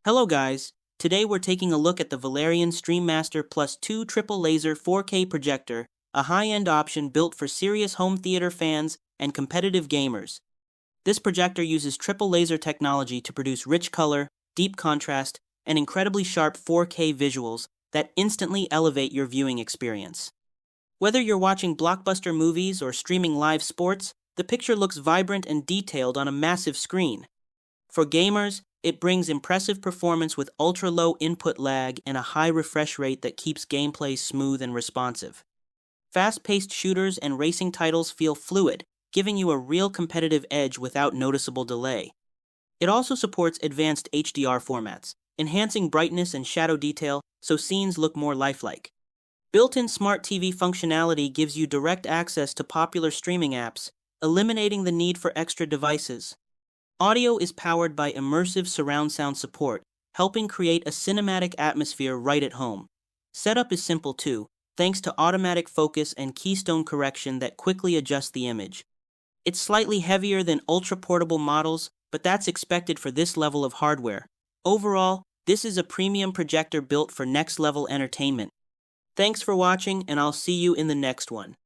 Hello guys, today we're taking a look at the Valerian Streammaster Plus 2 Triple Laser 4K Projector, a high-end option built for serious home theater fans and competitive gamers. This projector uses triple laser technology to produce rich color, deep contrast, and incredibly sharp 4K visuals that instantly elevate your viewing experience. Whether you're watching blockbuster movies or streaming live sports, the picture looks vibrant and detailed on a massive screen. For gamers, it brings impressive performance with ultra-low input lag and a high refresh rate that keeps gameplay smooth and responsive. Fast-paced shooters and racing titles feel fluid, giving you a real competitive edge without noticeable delay. It also supports advanced HDR formats, enhancing brightness and shadow detail so scenes look more lifelike. Built-in Smart TV functionality gives you direct access to popular streaming apps, eliminating the need for extra devices. Audio is powered by immersive surround sound support, helping create a cinematic atmosphere right at home. Setup is simple too, thanks to automatic focus and keystone correction that quickly adjust the image. It's slightly heavier than ultra-portable models, but that's expected for this level of hardware. Overall, this is a premium projector built for next-level entertainment. Thanks for watching, and I'll see you in the next one.